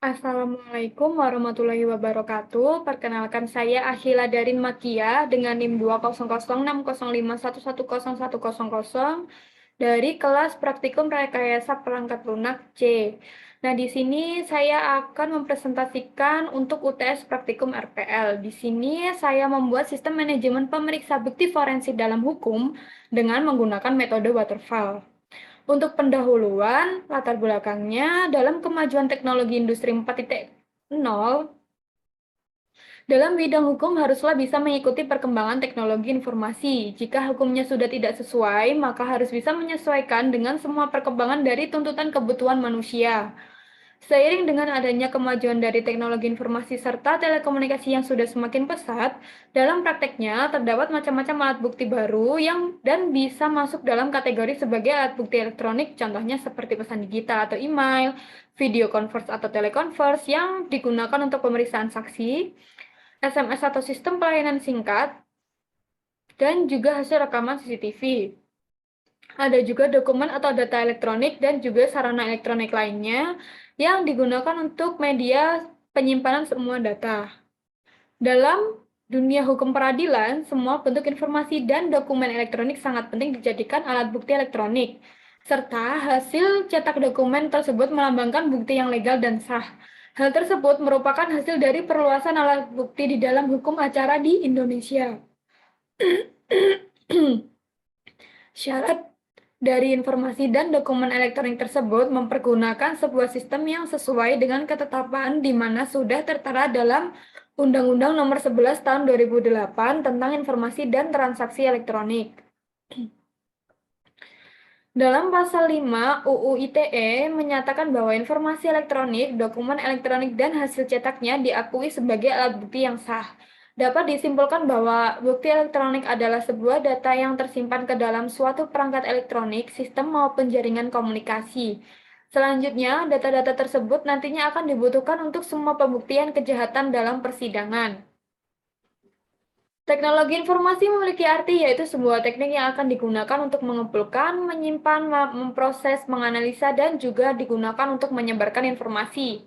Assalamualaikum warahmatullahi wabarakatuh. Perkenalkan saya Ahila Darin Makia dengan NIM 2006051110100 dari kelas Praktikum Rekayasa Perangkat Lunak C. Nah, di sini saya akan mempresentasikan untuk UTS Praktikum RPL. Di sini saya membuat sistem manajemen pemeriksa bukti forensik dalam hukum dengan menggunakan metode waterfall. Untuk pendahuluan, latar belakangnya dalam kemajuan teknologi industri 4.0, dalam bidang hukum haruslah bisa mengikuti perkembangan teknologi informasi. Jika hukumnya sudah tidak sesuai, maka harus bisa menyesuaikan dengan semua perkembangan dari tuntutan kebutuhan manusia. Seiring dengan adanya kemajuan dari teknologi informasi serta telekomunikasi yang sudah semakin pesat, dalam prakteknya terdapat macam-macam alat bukti baru dan bisa masuk dalam kategori sebagai alat bukti elektronik, contohnya seperti pesan digital atau email, video conference atau teleconference yang digunakan untuk pemeriksaan saksi, SMS atau sistem pelayanan singkat, dan juga hasil rekaman CCTV. Ada juga dokumen atau data elektronik dan juga sarana elektronik lainnya yang digunakan untuk media penyimpanan semua data. Dalam dunia hukum peradilan, semua bentuk informasi dan dokumen elektronik sangat penting dijadikan alat bukti elektronik, serta hasil cetak dokumen tersebut melambangkan bukti yang legal dan sah. Hal tersebut merupakan hasil dari perluasan alat bukti di dalam hukum acara di Indonesia. Syarat dari informasi dan dokumen elektronik tersebut mempergunakan sebuah sistem yang sesuai dengan ketetapan di mana sudah tertera dalam Undang-Undang Nomor 11 Tahun 2008 tentang Informasi dan Transaksi Elektronik. Dalam pasal 5 UU ITE menyatakan bahwa informasi elektronik, dokumen elektronik, dan hasil cetaknya diakui sebagai alat bukti yang sah. Dapat disimpulkan bahwa bukti elektronik adalah sebuah data yang tersimpan ke dalam suatu perangkat elektronik, sistem maupun jaringan komunikasi. Selanjutnya, data-data tersebut nantinya akan dibutuhkan untuk semua pembuktian kejahatan dalam persidangan. Teknologi informasi memiliki arti yaitu sebuah teknik yang akan digunakan untuk mengumpulkan, menyimpan, memproses, menganalisa, dan juga digunakan untuk menyebarkan informasi.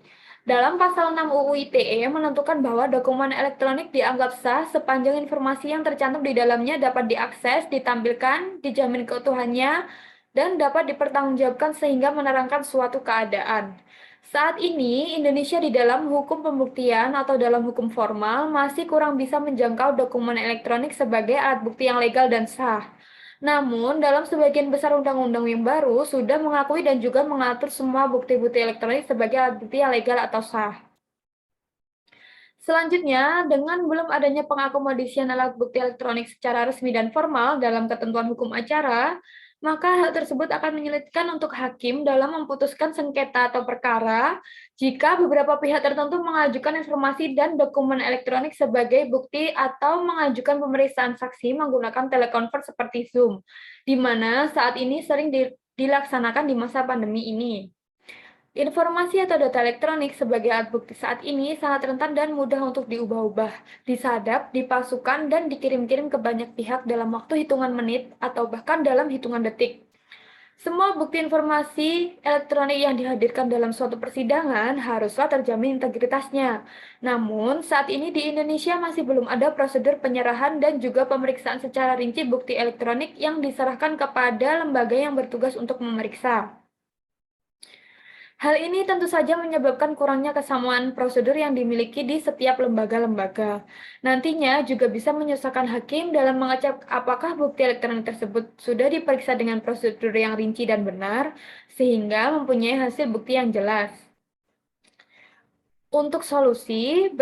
Dalam pasal 6 UU ITE menentukan bahwa dokumen elektronik dianggap sah sepanjang informasi yang tercantum di dalamnya dapat diakses, ditampilkan, dijamin keutuhannya, dan dapat dipertanggungjawabkan sehingga menerangkan suatu keadaan. Saat ini, Indonesia di dalam hukum pembuktian atau dalam hukum formal masih kurang bisa menjangkau dokumen elektronik sebagai alat bukti yang legal dan sah. Namun, dalam sebagian besar undang-undang yang baru sudah mengakui dan juga mengatur semua bukti-bukti elektronik sebagai alat bukti yang legal atau sah. Selanjutnya, dengan belum adanya pengakomodasian alat bukti elektronik secara resmi dan formal dalam ketentuan hukum acara, maka hal tersebut akan menyulitkan untuk hakim dalam memutuskan sengketa atau perkara jika beberapa pihak tertentu mengajukan informasi dan dokumen elektronik sebagai bukti atau mengajukan pemeriksaan saksi menggunakan telekonferensi seperti Zoom, di mana saat ini sering dilaksanakan di masa pandemi ini. Informasi atau data elektronik sebagai alat bukti saat ini sangat rentan dan mudah untuk diubah-ubah, disadap, dipalsukan, dan dikirim-kirim ke banyak pihak dalam waktu hitungan menit atau bahkan dalam hitungan detik. Semua bukti informasi elektronik yang dihadirkan dalam suatu persidangan haruslah terjamin integritasnya. Namun, saat ini di Indonesia masih belum ada prosedur penyerahan dan juga pemeriksaan secara rinci bukti elektronik yang diserahkan kepada lembaga yang bertugas untuk memeriksa. Hal ini tentu saja menyebabkan kurangnya kesamaan prosedur yang dimiliki di setiap lembaga-lembaga. Nantinya juga bisa menyusahkan hakim dalam mengecek apakah bukti elektronik tersebut sudah diperiksa dengan prosedur yang rinci dan benar, sehingga mempunyai hasil bukti yang jelas. Untuk solusi,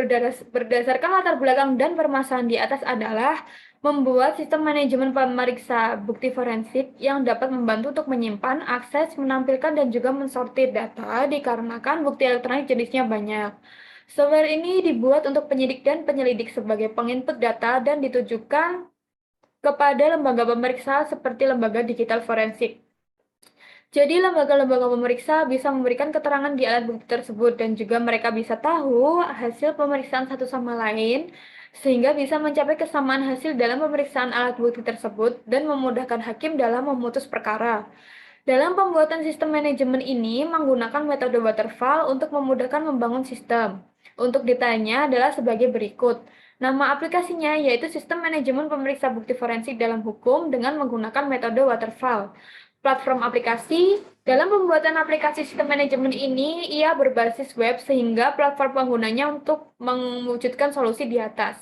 berdasarkan latar belakang dan permasalahan di atas adalah membuat sistem manajemen pemeriksa bukti forensik yang dapat membantu untuk menyimpan, akses, menampilkan, dan juga mensortir data dikarenakan bukti elektronik jenisnya banyak. Software ini dibuat untuk penyidik dan penyelidik sebagai penginput data dan ditujukan kepada lembaga pemeriksa seperti lembaga digital forensik. Jadi lembaga-lembaga pemeriksa bisa memberikan keterangan di alat bukti tersebut dan juga mereka bisa tahu hasil pemeriksaan satu sama lain sehingga bisa mencapai kesamaan hasil dalam pemeriksaan alat bukti tersebut dan memudahkan hakim dalam memutus perkara. Dalam pembuatan sistem manajemen ini menggunakan metode waterfall untuk memudahkan membangun sistem. Untuk detailnya adalah sebagai berikut. Nama aplikasinya yaitu Sistem Manajemen Pemeriksa Bukti Forensik dalam Hukum dengan menggunakan metode waterfall. Platform aplikasi, dalam pembuatan aplikasi sistem manajemen ini, ia berbasis web sehingga platform penggunanya untuk mewujudkan solusi di atas.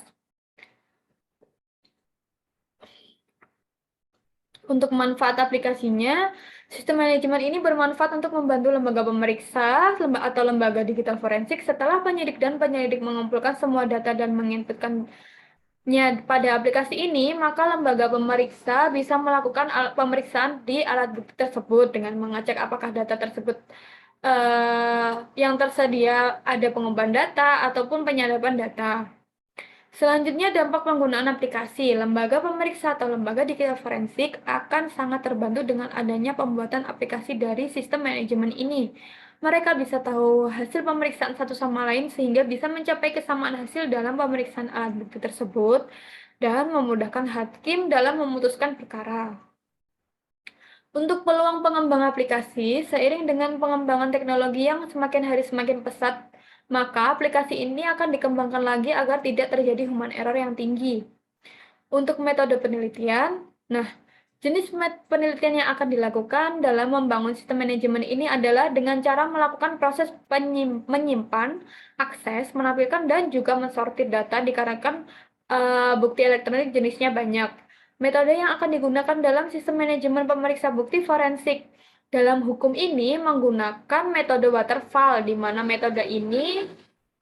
Untuk manfaat aplikasinya, sistem manajemen ini bermanfaat untuk membantu lembaga pemeriksa atau lembaga digital forensik setelah penyidik dan penyelidik mengumpulkan semua data dan menginputkannya pada aplikasi ini, maka lembaga pemeriksa bisa melakukan pemeriksaan di alat bukti tersebut dengan mengecek apakah data tersebut yang tersedia ada pengubahan data ataupun penyadapan data. Selanjutnya, dampak penggunaan aplikasi. Lembaga pemeriksa atau lembaga digital forensik akan sangat terbantu dengan adanya pembuatan aplikasi dari sistem manajemen ini. Mereka bisa tahu hasil pemeriksaan satu sama lain sehingga bisa mencapai kesamaan hasil dalam pemeriksaan alat bukti tersebut dan memudahkan hakim dalam memutuskan perkara. Untuk peluang pengembang aplikasi, seiring dengan pengembangan teknologi yang semakin hari semakin pesat, maka aplikasi ini akan dikembangkan lagi agar tidak terjadi human error yang tinggi. Untuk metode penelitian, jenis penelitian yang akan dilakukan dalam membangun sistem manajemen ini adalah dengan cara melakukan proses menyimpan, akses, menampilkan, dan juga mensortir data dikarenakan bukti elektronik jenisnya banyak. Metode yang akan digunakan dalam sistem manajemen pemeriksa bukti forensik dalam hukum ini menggunakan metode waterfall, di mana metode ini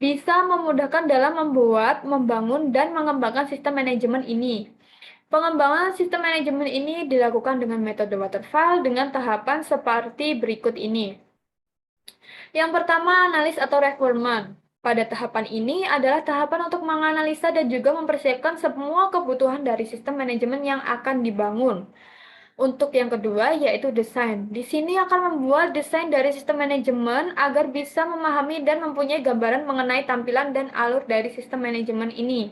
bisa memudahkan dalam membuat, membangun, dan mengembangkan sistem manajemen ini. Pengembangan sistem manajemen ini dilakukan dengan metode waterfall dengan tahapan seperti berikut ini. Yang pertama, analis atau requirement. Pada tahapan ini adalah tahapan untuk menganalisa dan juga mempersiapkan semua kebutuhan dari sistem manajemen yang akan dibangun. Untuk yang kedua, yaitu desain. Di sini akan membuat desain dari sistem manajemen agar bisa memahami dan mempunyai gambaran mengenai tampilan dan alur dari sistem manajemen ini.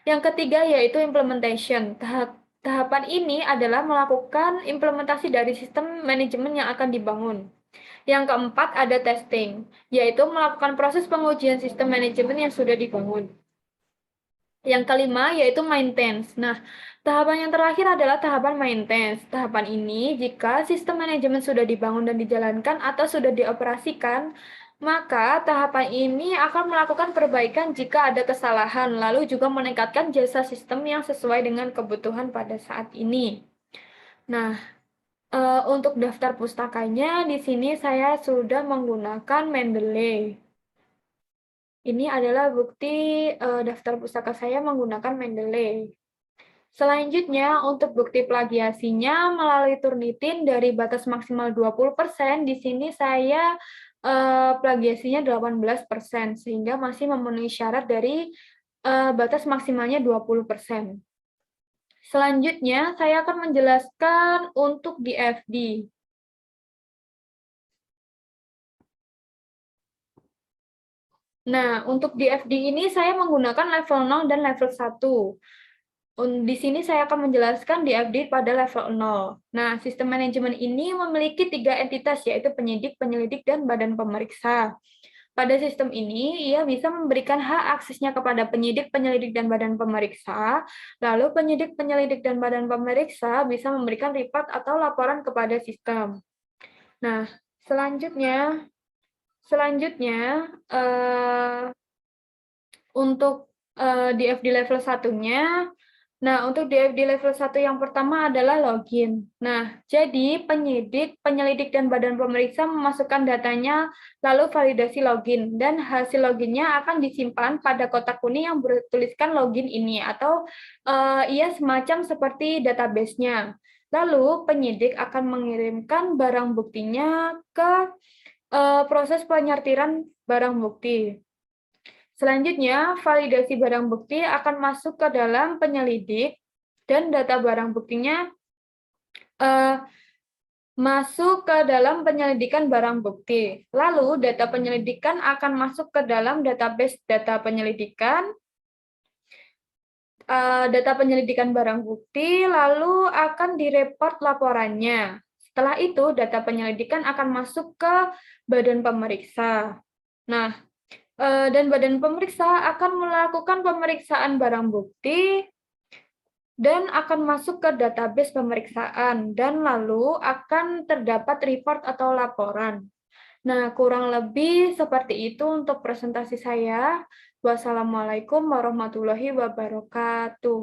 Yang ketiga yaitu implementation. Tahapan ini adalah melakukan implementasi dari sistem manajemen yang akan dibangun. Yang keempat ada testing, yaitu melakukan proses pengujian sistem manajemen yang sudah dibangun. Yang kelima yaitu maintenance. Tahapan yang terakhir adalah tahapan maintenance. Tahapan ini jika sistem manajemen sudah dibangun dan dijalankan atau sudah dioperasikan, maka tahapan ini akan melakukan perbaikan jika ada kesalahan, lalu juga meningkatkan jasa sistem yang sesuai dengan kebutuhan pada saat ini. Untuk daftar pustakanya, di sini saya sudah menggunakan Mendeley. Ini adalah bukti daftar pustaka saya menggunakan Mendeley. Selanjutnya, untuk bukti plagiasinya melalui Turnitin dari batas maksimal 20%, di sini saya plagiasinya 18%, sehingga masih memenuhi syarat dari batas maksimalnya 20%. Selanjutnya, saya akan menjelaskan untuk DFD. Untuk DFD ini saya menggunakan level 0 dan level 1. Di sini saya akan menjelaskan DFD pada level 0. Sistem manajemen ini memiliki 3 entitas, yaitu penyidik, penyelidik, dan badan pemeriksa. Pada sistem ini, ia bisa memberikan hak aksesnya kepada penyidik, penyelidik, dan badan pemeriksa. Lalu penyidik, penyelidik, dan badan pemeriksa bisa memberikan report atau laporan kepada sistem. Selanjutnya untuk DFD level 1-nya, untuk DFD level 1 yang pertama adalah login. Jadi penyidik, penyelidik, dan badan pemeriksa memasukkan datanya, lalu validasi login, dan hasil loginnya akan disimpan pada kotak kuning yang bertuliskan login ini, atau ia semacam seperti database-nya. Lalu penyidik akan mengirimkan barang buktinya ke proses penyortiran barang bukti. Selanjutnya, validasi barang bukti akan masuk ke dalam penyelidik dan data barang buktinya masuk ke dalam penyelidikan barang bukti. Lalu, data penyelidikan akan masuk ke dalam database data penyelidikan, barang bukti, lalu akan direport laporannya. Setelah itu, data penyelidikan akan masuk ke badan pemeriksa. Nah, dan badan pemeriksa akan melakukan pemeriksaan barang bukti dan akan masuk ke database pemeriksaan, dan lalu akan terdapat report atau laporan. Nah, kurang lebih seperti itu untuk presentasi saya. Wassalamualaikum warahmatullahi wabarakatuh.